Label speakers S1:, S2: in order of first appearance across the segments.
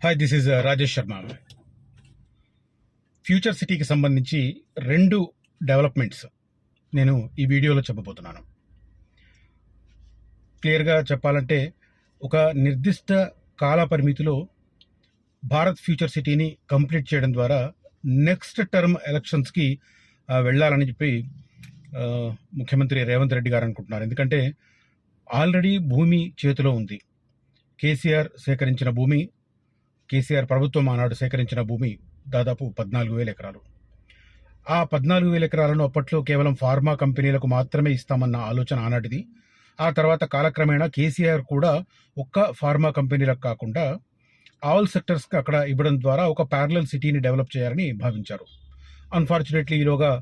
S1: Hi, this is Rajesh Sharma. Future సిటీకి సంబంధించి 2 developments నేను ఈ వీడియోలో చెప్పబోతున్నాను. క్లియర్గా చెప్పాలంటే, ఒక నిర్దిష్ట కాల పరిమితిలో భారత్ ఫ్యూచర్ సిటీని కంప్లీట్ చేయడం ద్వారా నెక్స్ట్ టర్మ్ ఎలక్షన్స్కి వెళ్ళాలని చెప్పి ముఖ్యమంత్రి రేవంత్ రెడ్డి గారు అనుకుంటున్నారు. ఎందుకంటే ఆల్రెడీ భూమి చేతిలో ఉంది. కేసీఆర్ సేకరించిన భూమి, కేసీఆర్ ప్రభుత్వం ఆనాడు సేకరించిన భూమి దాదాపు 14,000 ఎకరాలు. ఆ 14,000 ఎకరాలను అప్పట్లో కేవలం ఫార్మా కంపెనీలకు మాత్రమే ఇస్తామన్న ఆలోచన ఆనాటిది. ఆ తర్వాత కాలక్రమేణా కేసీఆర్ కూడా ఒక్క ఫార్మా కంపెనీలకు కాకుండా ఆల్ సెక్టర్స్కి అక్కడ ఇవ్వడం ద్వారా ఒక ప్యారలల్ సిటీని డెవలప్ చేయాలని భావించారు. అన్ఫార్చునేట్లీ ఈలోగా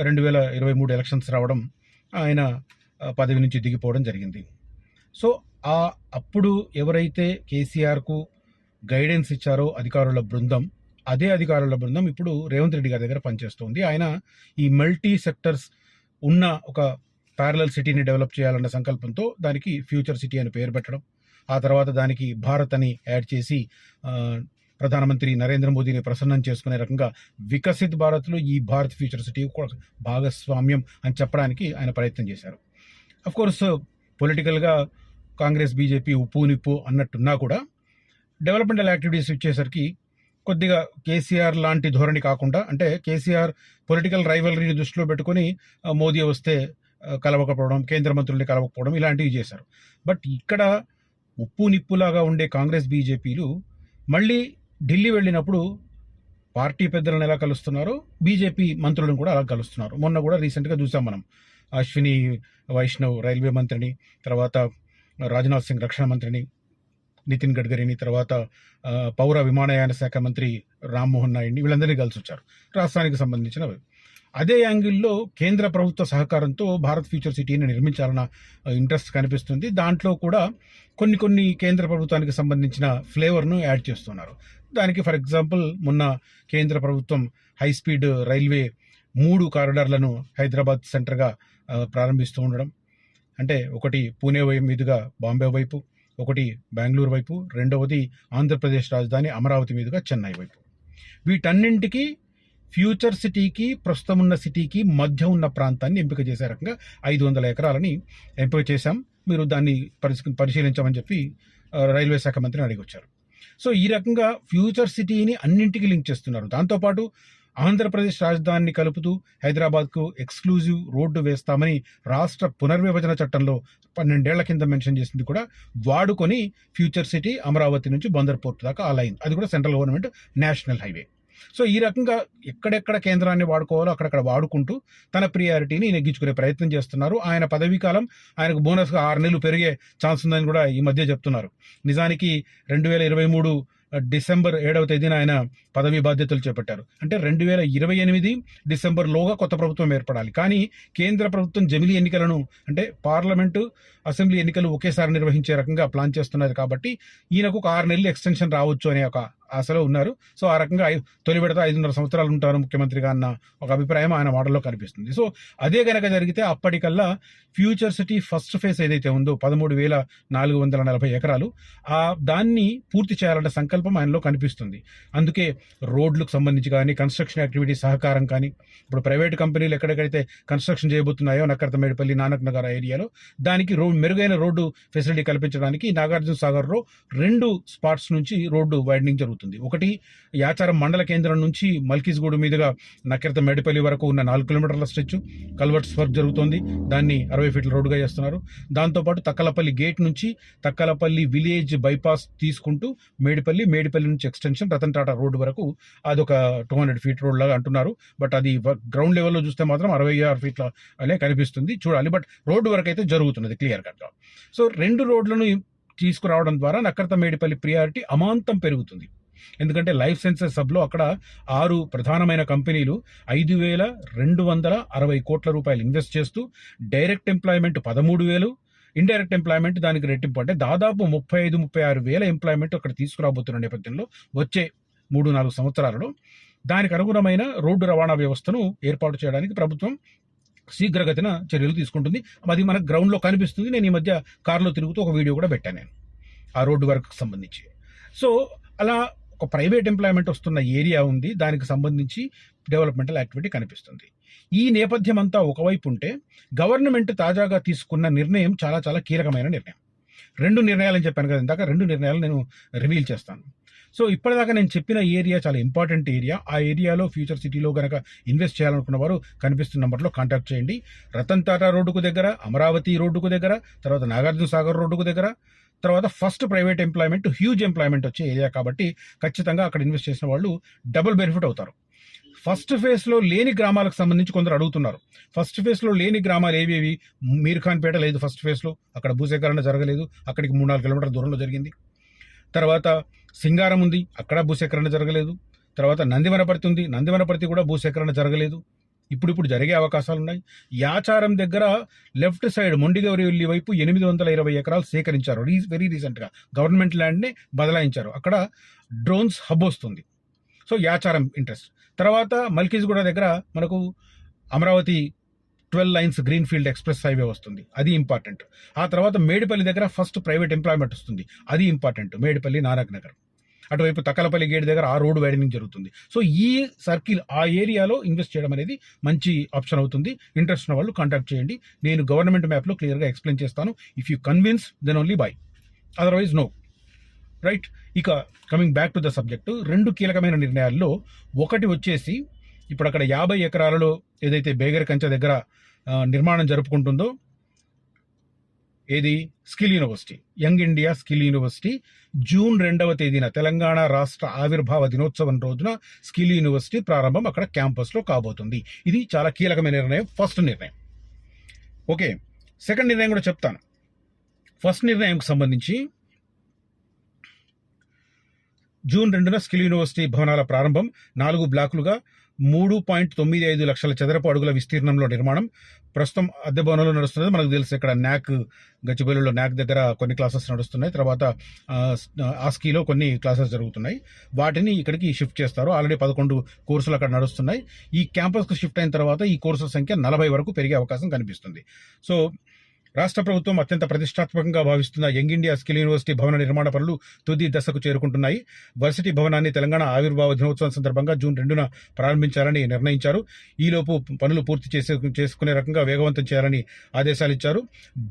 S1: 2023 ఎలక్షన్స్ రావడం, ఆయన పదవి నుంచి దిగిపోవడం జరిగింది. సో అప్పుడు ఎవరైతే కేసీఆర్కు గైడెన్స్ ఇచ్చారో అధికారుల బృందం, అదే అధికారుల బృందం ఇప్పుడు రేవంత్ రెడ్డి గారి దగ్గర పనిచేస్తుంది. ఆయన ఈ మల్టీ సెక్టర్స్ ఉన్న ఒక ప్యారలల్ సిటీని డెవలప్ చేయాలన్న సంకల్పంతో దానికి ఫ్యూచర్ సిటీ అని పేరు పెట్టడం, ఆ తర్వాత దానికి భారత్ అని యాడ్ చేసి ప్రధానమంత్రి నరేంద్ర మోదీని ప్రసన్నం చేసుకునే రకంగా వికసిత్ భారత్లో ఈ భారత్ ఫ్యూచర్ సిటీ కూడా భాగస్వామ్యం అని చెప్పడానికి ఆయన ప్రయత్నం చేశారు. అఫ్కోర్స్ పొలిటికల్గా కాంగ్రెస్ బీజేపీ ఉప్పు నిప్పు అన్నట్టున్నా కూడా డెవలప్మెంటల్ యాక్టివిటీస్ ఇచ్చేసరికి కొద్దిగా కేసీఆర్ లాంటి ధోరణి కాకుండా, అంటే కేసీఆర్ పొలిటికల్ రైవలరీని దృష్టిలో పెట్టుకుని మోదీ వస్తే కలవకపోవడం, కేంద్ర మంత్రుల్ని కలవకపోవడం ఇలాంటివి చేశారు. బట్ ఇక్కడ ఉప్పు నిప్పులాగా ఉండే కాంగ్రెస్ బీజేపీలు మళ్ళీ ఢిల్లీ వెళ్ళినప్పుడు పార్టీ పెద్దలను ఎలా కలుస్తున్నారో బీజేపీ మంత్రులను కూడా అలా కలుస్తున్నారు. మొన్న కూడా రీసెంట్గా చూసాం మనం, అశ్విని వైష్ణవ్ రైల్వే మంత్రిని, తర్వాత రాజ్నాథ్ సింగ్ రక్షణ మంత్రిని, నితిన్ గడ్కరీని, తర్వాత పౌర విమానయాన శాఖ మంత్రి రామ్మోహన్ నాయుడిని, వీళ్ళందరినీ కలిసి వచ్చారు రాష్ట్రానికి సంబంధించినవి. అదే యాంగిల్లో కేంద్ర ప్రభుత్వ సహకారంతో భారత్ ఫ్యూచర్ సిటీని నిర్మించాలన్న ఇంట్రెస్ట్ కనిపిస్తుంది. దాంట్లో కూడా కొన్ని కేంద్ర ప్రభుత్వానికి సంబంధించిన ఫ్లేవర్ను యాడ్ చేస్తున్నారు. దానికి ఫర్ ఎగ్జాంపుల్ మొన్న కేంద్ర ప్రభుత్వం హై స్పీడ్ రైల్వే 3 కారిడార్లను హైదరాబాద్ సెంటర్గా ప్రారంభిస్తూ ఉండడం, అంటే ఒకటి పూణే మీదుగా బాంబే వైపు, ఒకటి బెంగళూరు వైపు, రెండవది ఆంధ్రప్రదేశ్ రాజధాని అమరావతి మీదుగా చెన్నై వైపు. వీటన్నింటికి ఫ్యూచర్ సిటీకి, ప్రస్తుతం ఉన్న సిటీకి మధ్య ఉన్న ప్రాంతాన్ని ఎంపిక చేసే రకంగా 500 ఎకరాలని ఎంపిక చేశాం, మీరు దాన్ని పరిశీలించమని చెప్పి రైల్వే శాఖ మంత్రిని అడిగి వచ్చారు. సో ఈ రకంగా ఫ్యూచర్ సిటీని అన్నింటికి లింక్ చేస్తున్నారు. దాంతోపాటు ఆంధ్రప్రదేశ్ రాజధానిని కలుపుతూ హైదరాబాద్కు ఎక్స్క్లూజివ్ రోడ్డు వేస్తామని రాష్ట్ర పునర్విభజన చట్టంలో 12 ఏళ్ల కింద మెన్షన్ చేసింది కూడా వాడుకొని ఫ్యూచర్ సిటీ అమరావతి నుంచి బందర్ పోర్ట్ దాకా ఆ లైన్, అది కూడా central government national highway. So ఈ రకంగా ఎక్కడెక్కడ కేంద్రాన్ని వాడుకోవాలో అక్కడక్కడ వాడుకుంటూ తన ప్రియారిటీని నెగ్గించుకునే ప్రయత్నం చేస్తున్నారు. ఆయన పదవీ కాలం ఆయనకు బోనస్గా 6 నెలలు పెరిగే ఛాన్స్ ఉందని కూడా ఈ మధ్య చెప్తున్నారు. నిజానికి 2023 డిసెంబర్ 7వ తేదీన ఆయన పదవీ బాధ్యతలు చేపట్టారు. అంటే 2028 డిసెంబర్లోగా కొత్త ప్రభుత్వం ఏర్పడాలి. కానీ కేంద్ర ప్రభుత్వం జమిలీ ఎన్నికలను, అంటే పార్లమెంటు, అసెంబ్లీ ఎన్నికలు ఒకేసారి నిర్వహించే రకంగా ప్లాన్ చేస్తున్నారు. కాబట్టి ఈయనకు ఒక 6 నెలలు ఎక్స్టెన్షన్ రావచ్చు అనే ఒక ఆశలో ఉన్నారు. సో ఆ రకంగా తొలి విడత 5.5 సంవత్సరాలు ఉంటారు ముఖ్యమంత్రిగా అన్న ఒక అభిప్రాయం ఆయన మాటల్లో కనిపిస్తుంది. సో అదే గనక జరిగితే అప్పటికల్లా ఫ్యూచర్ సిటీ ఫస్ట్ ఫేజ్ ఏదైతే ఉందో 13,440 ఎకరాలు, దాన్ని పూర్తి చేయాలన్న సంకల్పం ఆయనలో కనిపిస్తుంది. అందుకే రోడ్లకు సంబంధించి కానీ, కన్స్ట్రక్షన్ యాక్టివిటీ సహకారం కానీ, ఇప్పుడు ప్రైవేట్ కంపెనీలు ఎక్కడెక్కడైతే కన్స్ట్రక్షన్ చేయబోతున్నాయో నక్కర్త మేడిపల్లి, నానక్ నగర్ ఏరియాలో, దానికి మెరుగైన రోడ్డు ఫెసిలిటీ కల్పించడానికి నాగార్జున సాగర్లో 2 స్పాట్స్ నుంచి రోడ్డు వైడనింగ్ జరుగుతుంది. ఒకటి యాచారం మండల కేంద్రం నుంచి మల్కీస్గూడు మీదుగా నక్కర్త మేడిపల్లి వరకు ఉన్న 4 కిలోమీటర్ల స్ట్రెచ్ కల్వర్ట్స్ వర్క్ జరుగుతోంది. దాన్ని 60 ఫీట్ల రోడ్డుగా చేస్తున్నారు. దాంతోపాటు తక్కలపల్లి గేట్ నుంచి తక్కలపల్లి విలేజ్ బైపాస్ తీసుకుంటూ మేడిపల్లి నుంచి ఎక్స్టెన్షన్ రతన్ టాటా రోడ్డు వరకు అదొక 200 ఫీట్ రోడ్ లాగా అంటున్నారు. బట్ అది గ్రౌండ్ లెవెల్లో చూస్తే మాత్రం 66 ఫీట్ల అనే కనిపిస్తుంది, చూడాలి. బట్ రోడ్డు వరకు అయితే జరుగుతున్నది క్లియర్ కట్గా. సో 2 రోడ్లను తీసుకురావడం ద్వారా నక్కర్త మేడిపల్లి ప్రియారిటీ అమాంతం పెరుగుతుంది. ఎందుకంటే లైఫ్ సైన్సెస్ సబ్లో అక్కడ 6 ప్రధానమైన కంపెనీలు 5,260 కోట్ల రూపాయలు ఇన్వెస్ట్ చేస్తూ డైరెక్ట్ ఎంప్లాయ్మెంట్ 13,000, ఇండైరెక్ట్ ఎంప్లాయ్మెంట్ దానికి రెట్టింపు, అంటే దాదాపు 35-36 వేల ఎంప్లాయ్మెంట్ అక్కడ తీసుకురాబోతున్న నేపథ్యంలో వచ్చే 3-4 సంవత్సరాలలో దానికి అనుగుణమైన రోడ్డు రవాణా వ్యవస్థను ఏర్పాటు చేయడానికి ప్రభుత్వం శీఘ్రగతిన చర్యలు తీసుకుంటుంది. అది మనకు గ్రౌండ్లో కనిపిస్తుంది. నేను ఈ మధ్య కారులో తిరుగుతూ ఒక వీడియో కూడా పెట్టాను నేను ఆ రోడ్డు వర్క్కి సంబంధించి. సో అలా ఒక ప్రైవేట్ ఎంప్లాయ్మెంట్ వస్తున్న ఏరియా ఉంది, దానికి సంబంధించి డెవలప్మెంటల్ యాక్టివిటీ కనిపిస్తుంది. ఈ నేపథ్యం అంతా ఒకవైపు ఉంటే గవర్నమెంట్ తాజాగా తీసుకున్న నిర్ణయం చాలా చాలా కీలకమైన నిర్ణయం. 2 నిర్ణయాలు అని చెప్పాను కదా ఇందాక, 2 నిర్ణయాలు నేను రివీల్ చేస్తాను. సో ఇప్పటిదాకా నేను చెప్పిన ఏరియా చాలా ఇంపార్టెంట్ ఏరియా. ఆ ఏరియాలో ఫ్యూచర్ సిటీలో కనుక ఇన్వెస్ట్ చేయాలనుకున్న వారు కనిపిస్తున్న నెంబర్లో కాంటాక్ట్ చేయండి. రతన్ టాటా రోడ్డుకు దగ్గర, అమరావతి రోడ్డుకు దగ్గర, తర్వాత నాగార్జున సాగర్ రోడ్డుకు దగ్గర, తర్వాత first private employment, huge employment వచ్చే ఏరియా కాబట్టి ఖచ్చితంగా అక్కడ ఇన్వెస్ట్ చేసిన వాళ్ళు డబుల్ బెనిఫిట్ అవుతారు. ఫస్ట్ ఫేజ్లో లేని గ్రామాలకు సంబంధించి కొందరు అడుగుతున్నారు. ఫస్ట్ ఫేజ్లో లేని గ్రామాలు ఏవేవి? మీర్ఖాన్పేట లేదు ఫస్ట్ ఫేజ్లో, అక్కడ భూసేకరణ జరగలేదు, అక్కడికి 3-4 కిలోమీటర్ల దూరంలో జరిగింది. తర్వాత సింగారం ఉంది, అక్కడ భూసేకరణ జరగలేదు. తర్వాత నందివనపర్తి ఉంది, నందివనపర్తి కూడా భూసేకరణ జరగలేదు. ఇప్పుడు జరిగే అవకాశాలు ఉన్నాయి. యాచారం దగ్గర లెఫ్ట్ సైడ్ మొండిగౌరివెల్లి వైపు 820 ఎకరాలు సేకరించారు వెరీ రీసెంట్గా, గవర్నమెంట్ ల్యాండ్ని బదలాయించారు. అక్కడ డ్రోన్స్ హబ్ వస్తుంది. So Yacharam interest. తర్వాత మల్కీజ్గూడ దగ్గర మనకు Amaravati 12 lines green field express highway వస్తుంది, అది ఇంపార్టెంట్. ఆ తర్వాత మేడిపల్లి దగ్గర ఫస్ట్ ప్రైవేట్ ఎంప్లాయ్మెంట్ వస్తుంది, అది ఇంపార్టెంట్. మేడిపల్లి, నానక్ నగర్, అటువైపు తక్కలపల్లి గేట్ దగ్గర ఆ రోడ్ వైడనింగ్ జరుగుతుంది. సో ఈ సర్కిల్, ఆ ఏరియాలో ఇన్వెస్ట్ చేయడం అనేది మంచి ఆప్షన్ అవుతుంది. ఇంట్రెస్ట్ ఉన్న వాళ్ళు కాంటాక్ట్ చేయండి. నేను గవర్నమెంట్ మ్యాప్లో క్లియర్గా ఎక్స్ప్లెయిన్ చేస్తాను. If you convince then only buy, otherwise no. Right, ఇక coming back to the subject, 2 కీలకమైన నిర్ణయాల్లో ఒకటి వచ్చేసి ఇప్పుడు అక్కడ 50 ఎకరాలలో ఏదైతే బేగర్ కంచె దగ్గర నిర్మాణం జరుపుకుంటుందో, ఏది skill university, young India skill university, June 2వ తేదీన తెలంగాణ రాష్ట్ర ఆవిర్భావ దినోత్సవం రోజున స్కిల్ యూనివర్సిటీ ప్రారంభం అక్కడ క్యాంపస్లో కాబోతుంది. ఇది చాలా కీలకమైన నిర్ణయం, ఫస్ట్ నిర్ణయం. ఓకే, సెకండ్ నిర్ణయం కూడా చెప్తాను. ఫస్ట్ నిర్ణయంకి సంబంధించి జూన్ 2న స్కిల్ యూనివర్సిటీ భవనాల ప్రారంభం, 4 బ్లాకులుగా 3.95 లక్షల చదరపు అడుగుల విస్తీర్ణంలో నిర్మాణం. ప్రస్తుతం అద్దె భవనంలో నడుస్తున్నది మనకు తెలుసు. ఇక్కడ న్యాక్, గచ్చిబౌలిలో న్యాక్ దగ్గర కొన్ని క్లాసెస్ నడుస్తున్నాయి, తర్వాత ఆస్కీలో కొన్ని క్లాసెస్ జరుగుతున్నాయి. వాటిని ఇక్కడికి షిఫ్ట్ చేస్తారు. ఆల్రెడీ 11 కోర్సులు అక్కడ నడుస్తున్నాయి. ఈ క్యాంపస్కు షిఫ్ట్ అయిన తర్వాత ఈ కోర్సుల సంఖ్య 40 వరకు పెరిగే అవకాశం కనిపిస్తుంది. సో రాష్ట్ర ప్రభుత్వం అత్యంత ప్రతిష్టాత్మకంగా భావిస్తున్న యంగ్ ఇండియా స్కిల్ యూనివర్సిటీ భవన నిర్మాణ పనులు తుది దశకు చేరుకుంటున్నాయి. వర్సిటీ భవనాన్ని తెలంగాణ ఆవిర్భావ దినోత్సవం సందర్భంగా జూన్ 2న ప్రారంభించాలని నిర్ణయించారు. ఈలోపు పనులు పూర్తి చేసుకునే రకంగా వేగవంతం చేయాలని ఆదేశాలు ఇచ్చారు.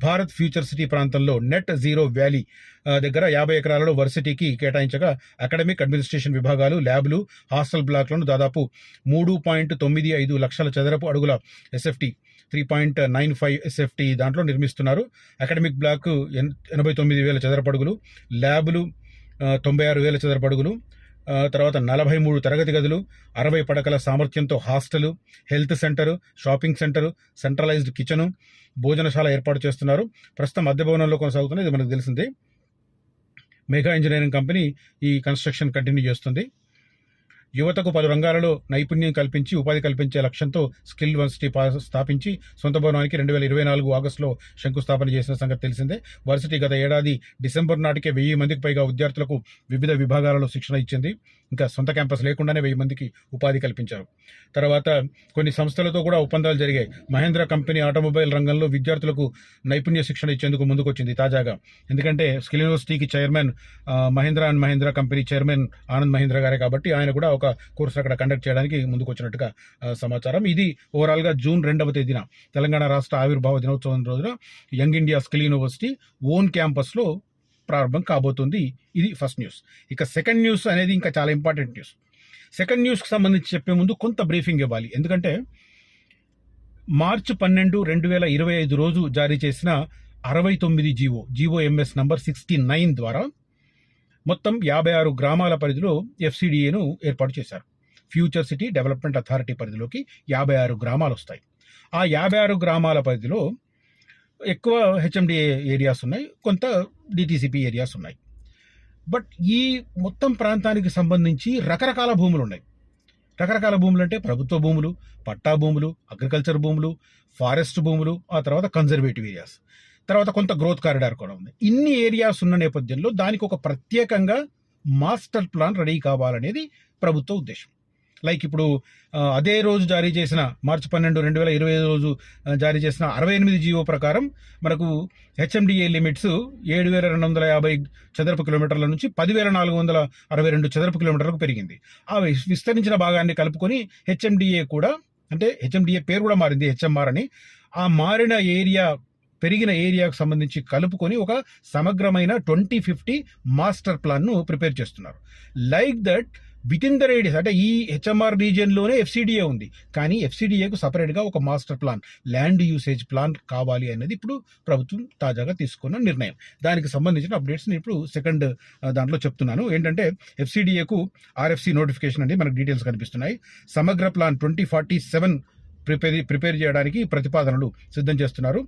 S1: భారత్ ఫ్యూచర్ సిటీ ప్రాంతంలో నెట్ జీరో వ్యాలీ దగ్గర 50 ఎకరాలలో వర్సిటీకి కేటాయించగా అకాడమిక్, అడ్మినిస్ట్రేషన్ విభాగాలు, ల్యాబ్లు, హాస్టల్ బ్లాక్లను దాదాపు 3.95 లక్షల చదరపు అడుగుల ఎస్ఎఫ్టీ, 3.95 ఎస్ఎఫ్టీ దాంట్లో నిర్మిస్తున్నారు. అకాడమిక్ బ్లాక్ 89,000 చదరపు అడుగులు, ల్యాబ్లు 96,000 చదరపు అడుగులు, తర్వాత 43 తరగతి గదులు, 60 పడకల సామర్థ్యంతో hostel, health centre, shopping centre, centralised kitchen, భోజనశాల ఏర్పాటు చేస్తున్నారు. ప్రస్తుతం అద్దె భవనంలో కొనసాగుతున్నది, ఇది మనకు తెలిసిందే. మెగా ఇంజనీరింగ్ కంపెనీ ఈ కన్స్ట్రక్షన్ కంటిన్యూ చేస్తుంది. యువతకు పలు రంగాలలో నైపుణ్యం కల్పించి ఉపాధి కల్పించే లక్ష్యంతో స్కిల్ యూనివర్సిటీ స్థాపించి సొంత భవనానికి 2024 ఆగస్టులో శంకుస్థాపన చేసిన సంగతి తెలిసిందే. వర్సిటీ గత ఏడాది డిసెంబర్ నాటికే 1000 మందికి పైగా విద్యార్థులకు వివిధ విభాగాలలో శిక్షణ ఇచ్చింది. ఇంకా సొంత క్యాంపస్ లేకుండానే 1000 మందికి ఉపాధి కల్పించారు. తర్వాత కొన్ని సంస్థలతో కూడా ఒప్పందాలు జరిగాయి. మహేంద్ర కంపెనీ ఆటోమొబైల్ రంగంలో విద్యార్థులకు నైపుణ్య శిక్షణ ఇచ్చేందుకు ముందుకొచ్చింది తాజాగా. ఎందుకంటే స్కిల్ యూనివర్సిటీకి chairman Mahindra company chairman Anand Mahindra గారే కాబట్టి ఆయన కూడా ఒక కోర్సు అక్కడ కండక్ట్ చేయడానికి ముందుకు వచ్చినట్టుగా సమాచారం. ఇది ఓవరాల్గా జూన్ 2వ తేదీన తెలంగాణ రాష్ట్ర ఆవిర్భావ దినోత్సవం రోజున young India skill university own క్యాంపస్లో ప్రారంభం కాబోతుంది. ఇది ఫస్ట్ న్యూస్. ఇక సెకండ్ న్యూస్ అనేది ఇంకా చాలా ఇంపార్టెంట్ న్యూస్. సెకండ్ న్యూస్కి సంబంధించి చెప్పే ముందు కొంత బ్రీఫింగ్ ఇవ్వాలి. ఎందుకంటే మార్చి 12, 2025 రోజు జారీ చేసిన 69 జీవోఎంఎస్ నంబర్ 69 ద్వారా మొత్తం 56 గ్రామాల పరిధిలో ఎఫ్సిడిఏను ఏర్పాటు చేశారు. ఫ్యూచర్ సిటీ డెవలప్మెంట్ అథారిటీ పరిధిలోకి 56 గ్రామాలు వస్తాయి. ఆ 56 గ్రామాల పరిధిలో ఎక్కువ హెచ్ఎండిఏ ఏరియాస్ ఉన్నాయి, కొంత డిటిసిపి ఏరియాస్ ఉన్నాయి. బట్ ఈ మొత్తం ప్రాంతానికి సంబంధించి రకరకాల భూములు ఉన్నాయి. రకరకాల భూములు అంటే ప్రభుత్వ భూములు, పట్టా భూములు, అగ్రికల్చర్ భూములు, ఫారెస్ట్ భూములు, ఆ తర్వాత కన్జర్వేటివ్ ఏరియాస్, తర్వాత కొంత గ్రోత్ కారిడార్ కూడా ఉంది. ఇన్ని ఏరియాస్ ఉన్న నేపథ్యంలో దానికి ఒక ప్రత్యేకంగా మాస్టర్ ప్లాన్ రెడీ కావాలనేది ప్రభుత్వ ఉద్దేశం. లైక్ ఇప్పుడు అదే రోజు జారీ చేసిన మార్చి 12, 2025 రోజు జారీ చేసిన 68 జీవో ప్రకారం మనకు హెచ్ఎండిఏ లిమిట్స్ 7,250 చదరపు కిలోమీటర్ల నుంచి 10,462 చదరపు కిలోమీటర్లకు పెరిగింది. ఆ విస్తరించిన భాగాన్ని కలుపుకొని హెచ్ఎండిఏ కూడా, అంటే హెచ్ఎండిఏ పేరు కూడా మారింది హెచ్ఎంఆర్ అని, ఆ మారిన ఏరియా, పెరిగిన ఏరియాకు సంబంధించి కలుపుకొని ఒక సమగ్రమైన 2050 మాస్టర్ ప్లాన్ ను ప్రిపేర్ చేస్తున్నారు. Like that with in the radius, అంటే ఈ హెచ్ఎంఆర్ రీజియన్లోనే ఎఫ్సిడిఏ ఉంది, కానీ ఎఫ్సిడిఏకు సపరేట్గా ఒక master plan, land usage plan కావాలి అనేది ఇప్పుడు ప్రభుత్వం తాజాగా తీసుకున్న నిర్ణయం. దానికి సంబంధించిన అప్డేట్స్ని ఇప్పుడు సెకండ్ దాంట్లో చెప్తున్నాను. ఏంటంటే ఎఫ్సిడిఏకు ఆర్ఎఫ్సి నోటిఫికేషన్ అండి, మనకు డీటెయిల్స్ కనిపిస్తున్నాయి. సమగ్ర ప్లాన్ 2047 ప్రిపేర్ చేయడానికి ప్రతిపాదనలు సిద్ధం చేస్తున్నారు.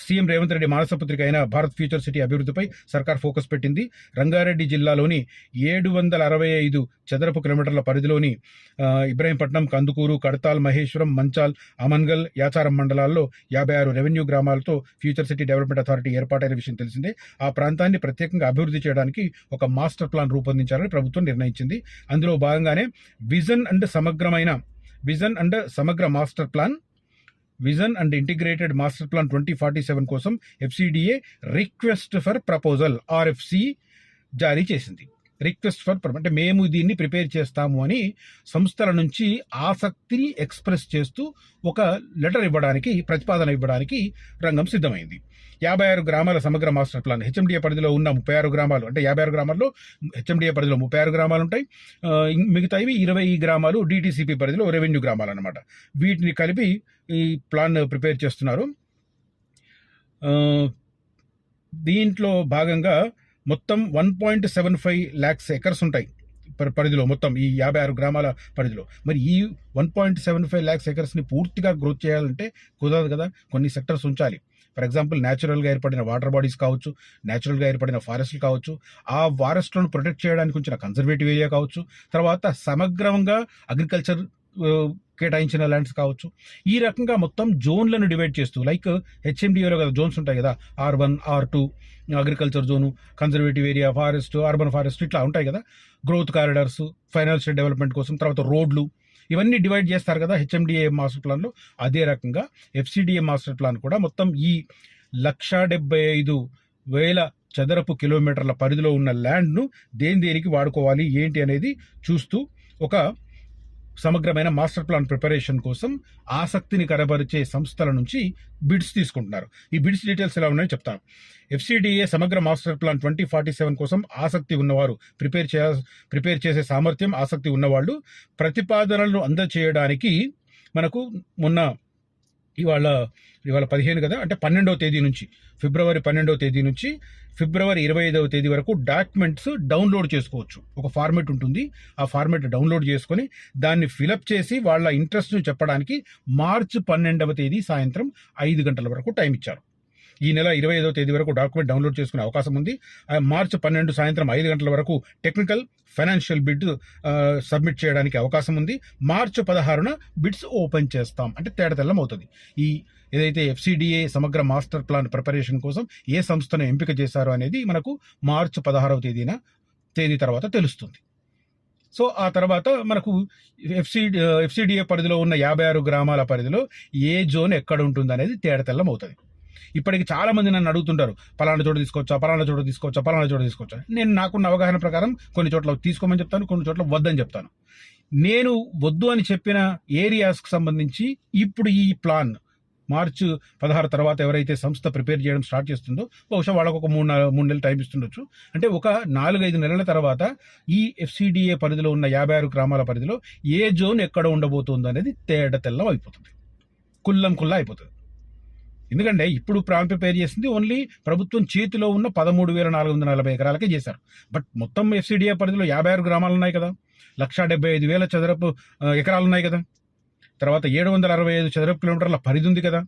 S1: సీఎం రేవంత్ రెడ్డి మానసపత్రిక అయిన భారత్ ఫ్యూచర్ సిటీ అభివృద్ధిపై సర్కార్ ఫోకస్ పెట్టింది. రంగారెడ్డి జిల్లాలోని 765 చదరపు కిలోమీటర్ల పరిధిలోని ఇబ్రహీంపట్నం, కందుకూరు, కడతాల్, మహేశ్వరం, మంచాల్, అమన్గల్, యాచారం మండలాల్లో 56 రెవెన్యూ గ్రామాలతో ఫ్యూచర్ సిటీ డెవలప్మెంట్ అథారిటీ ఏర్పాటైన విషయం తెలిసిందే. ఆ ప్రాంతాన్ని ప్రత్యేకంగా అభివృద్ధి చేయడానికి ఒక మాస్టర్ ప్లాన్ రూపొందించాలని ప్రభుత్వం నిర్ణయించింది. అందులో భాగంగానే విజన్ అండ్ సమగ్ర master plan, vision and integrated master plan 2047 కోసం FCDA request for proposal RFC జారీ చేసింది. రిక్వెస్ట్ ఫర్ అంటే మేము దీన్ని ప్రిపేర్ చేస్తాము అని సంస్థల నుంచి ఆసక్తిని ఎక్స్ప్రెస్ చేస్తూ ఒక లెటర్ ఇవ్వడానికి, ప్రతిపాదన ఇవ్వడానికి రంగం సిద్ధమైంది. 56 గ్రామాల సమగ్ర మాస్టర్ ప్లాన్, హెచ్ఎండిఏ పరిధిలో ఉన్న 36 గ్రామాలు, అంటే 56 గ్రామాల్లో హెచ్ఎండిఏ పరిధిలో 36 గ్రామాలు ఉంటాయి. మిగతావి 20 గ్రామాలు డిటిసిపి పరిధిలో రెవెన్యూ గ్రామాలు అన్నమాట. వీటిని కలిపి ఈ ప్లాన్ ప్రిపేర్ చేస్తున్నారు. దీంట్లో భాగంగా మొత్తం 1.75 lakhs ఎకర్స్ ఉంటాయి పరిధిలో, మొత్తం ఈ 56 గ్రామాల పరిధిలో. మరి ఈ 1.75 lakhs ఎకర్స్ని పూర్తిగా గ్రోత్ చేయాలంటే కుదరదు కదా, కొన్ని సెక్టర్స్ ఉంచాలి. ఫర్ ఎగ్జాంపుల్ న్యాచురల్గా ఏర్పడిన వాటర్ బాడీస్ కావచ్చు, న్యాచురల్గా ఏర్పడిన ఫారెస్ట్లు కావచ్చు, ఆ ఫారెస్ట్లను ప్రొటెక్ట్ చేయడానికి ఉంచిన కన్జర్వేటివ్ ఏరియా కావచ్చు, తర్వాత సమగ్రంగా అగ్రికల్చర్ కేటాయించిన ల్యాండ్స్ కావచ్చు. ఈ రకంగా మొత్తం జోన్లను డివైడ్ చేస్తూ, లైక్ హెచ్ఎండిఏలో కదా జోన్స్ ఉంటాయి కదా, R1, R2 agriculture zone, conservative area, forest, urban forest, ఇట్లా ఉంటాయి కదా. గ్రోత్ కారిడార్స్, ఫైనాన్షియల్ డెవలప్మెంట్ కోసం, తర్వాత రోడ్లు, ఇవన్నీ డివైడ్ చేస్తారు కదా హెచ్ఎండిఏ మాస్టర్ ప్లాన్లో. అదే రకంగా ఎఫ్సిడిఏ మాస్టర్ ప్లాన్ కూడా మొత్తం ఈ 175,000 చదరపు కిలోమీటర్ల పరిధిలో ఉన్న ల్యాండ్ను దేనికి వాడుకోవాలి ఏంటి అనేది చూస్తూ ఒక సమగ్రమైన మాస్టర్ ప్లాన్ ప్రిపరేషన్ కోసం ఆసక్తిని కనబరిచే సంస్థల నుంచి బిడ్స్ తీసుకుంటున్నారు. ఈ బిడ్స్ డీటెయిల్స్ ఎలా ఉన్నాయో చెప్తాను. ఎఫ్సిడిఏ సమగ్ర మాస్టర్ ప్లాన్ 2047 కోసం ఆసక్తి ఉన్నవారు, ప్రిపేర్ చేసే సామర్థ్యం, ఆసక్తి ఉన్నవాళ్ళు ప్రతిపాదనలను అందజేయడానికి మనకు ఇవాళ 15 కదా, అంటే 12వ తేదీ నుంచి, ఫిబ్రవరి 12వ తేదీ నుంచి ఫిబ్రవరి 25వ తేదీ వరకు డాక్యుమెంట్స్ డౌన్లోడ్ చేసుకోవచ్చు. ఒక ఫార్మేట్ ఉంటుంది, ఆ ఫార్మేట్ డౌన్లోడ్ చేసుకొని దాన్ని ఫిలప్ చేసి వాళ్ళ ఇంట్రెస్ట్ను చెప్పడానికి మార్చి 12వ తేదీ సాయంత్రం 5 గంటల వరకు టైం ఇచ్చారు. ఈ నెల 25వ తేదీ వరకు డాక్యుమెంట్ డౌన్లోడ్ చేసుకునే అవకాశం ఉంది. మార్చి 12 సాయంత్రం 5 గంటల వరకు టెక్నికల్, ఫైనాన్షియల్ బిడ్ సబ్మిట్ చేయడానికి అవకాశం ఉంది. మార్చి 16న బిడ్స్ ఓపెన్ చేస్తాం, అంటే తేడతెల్లం అవుతుంది. ఈ ఏదైతే ఎఫ్సిడిఏ సమగ్ర మాస్టర్ ప్లాన్ ప్రిపరేషన్ కోసం ఏ సంస్థను ఎంపిక చేశారో అనేది మనకు మార్చి 16వ తేదీ తర్వాత తెలుస్తుంది. సో ఆ తర్వాత మనకు ఎఫ్సిడిఏ పరిధిలో ఉన్న 56 గ్రామాల పరిధిలో ఏ జోన్ ఎక్కడ ఉంటుంది అనేది తేడతెల్లం అవుతుంది. ఇప్పటికి చాలా మంది నన్ను అడుగుతుంటారు, పలానా చోట తీసుకోవచ్చా. నేను నాకున్న అవగాహన ప్రకారం కొన్ని చోట్ల తీసుకోమని చెప్తాను, కొన్ని చోట్ల వద్దని చెప్తాను. నేను వద్దు అని చెప్పిన ఏరియాస్కి సంబంధించి ఇప్పుడు ఈ ప్లాన్ మార్చి 16 తర్వాత ఎవరైతే సంస్థ ప్రిపేర్ చేయడం స్టార్ట్ చేస్తుందో, బహుశా వాళ్ళకు ఒక 3 నెలలు టైం ఇస్తుండొచ్చు. అంటే ఒక 4-5 నెలల తర్వాత ఈ ఎఫ్సిడిఏ పరిధిలో ఉన్న 56 గ్రామాల పరిధిలో ఏ జోన్ ఎక్కడ ఉండబోతుంది అనేది తేడతెల్లం అయిపోతుంది, కుల్లా అయిపోతుంది. ఎందుకంటే ఇప్పుడు ప్లాన్ ప్రిపేర్ చేసింది ఓన్లీ ప్రభుత్వం చేతిలో ఉన్న 13,440 ఎకరాలకే చేశారు. బట్ మొత్తం ఎఫ్సిడిఏ పరిధిలో 56 గ్రామాలు ఉన్నాయి కదా, 175,000 చదరపు ఎకరాలు ఉన్నాయి కదా, తర్వాత 765 చదరపు కిలోమీటర్ల పరిధి ఉంది కదా.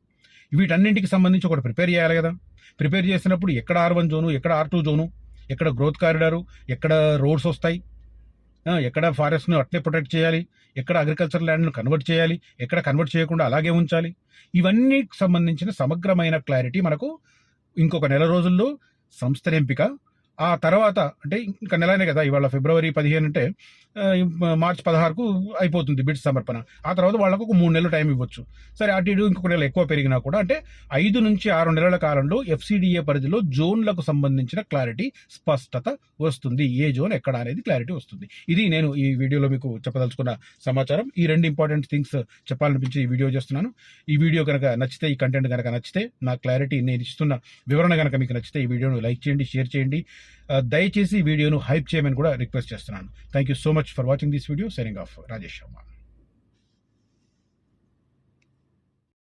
S1: వీటన్నింటికి సంబంధించి ఒకటి ప్రిపేర్ చేయాలి కదా. ప్రిపేర్ చేసినప్పుడు ఎక్కడ R1 జోను, ఎక్కడ R2 జోను, ఎక్కడ గ్రోత్ కారిడారు, ఎక్కడ రోడ్స్ వస్తాయి, ఎక్కడ ఫారెస్ట్ను అట్లే ప్రొటెక్ట్ చేయాలి, ఎక్కడ అగ్రికల్చర్ ల్యాండ్ను కన్వర్ట్ చేయాలి, ఎక్కడ కన్వర్ట్ చేయకుండా అలాగే ఉంచాలి, ఇవన్నీకి సంబంధించిన సమగ్రమైన క్లారిటీ మనకు ఇంకొక నెల రోజుల్లో సంస్థల ఎంపిక. ఆ తర్వాత అంటే ఇంకా నెలనే కదా, ఇవాళ ఫిబ్రవరి 15 అంటే మార్చి 16కు అయిపోతుంది బిడ్స్ సమర్పణ. ఆ తర్వాత వాళ్ళకు ఒక 3 నెలలు టైం ఇవ్వచ్చు. సరే అటు ఇటు ఇంకొక నెల ఎక్కువ పెరిగినా కూడా అంటే 5 నుంచి 6 నెలల కాలంలో FCDA పరిధిలో జోన్లకు సంబంధించిన క్లారిటీ స్పష్టత వస్తుంది. ఏ జోన్ ఎక్కడ అనేది క్లారిటీ వస్తుంది. ఇది నేను ఈ వీడియోలో మీకు చెప్పదలుచుకున్న సమాచారం. ఈ 2 ఇంపార్టెంట్ థింగ్స్ చెప్పాలనిపించి ఈ వీడియో చేస్తున్నాను. ఈ వీడియో కనుక నచ్చితే, ఈ కంటెంట్ కనుక నచ్చితే, నా క్లారిటీ నేను ఇస్తున్న వివరణ కనుక మీకు నచ్చితే ఈ వీడియోను లైక్ చేయండి, షేర్ చేయండి. దయచేసి ఈ వీడియోను హైప్ చేయమని కూడా రిక్వెస్ట్ చేస్తున్నాను. Thank you so much for watching this video. Signing off, Rajesh Sharma.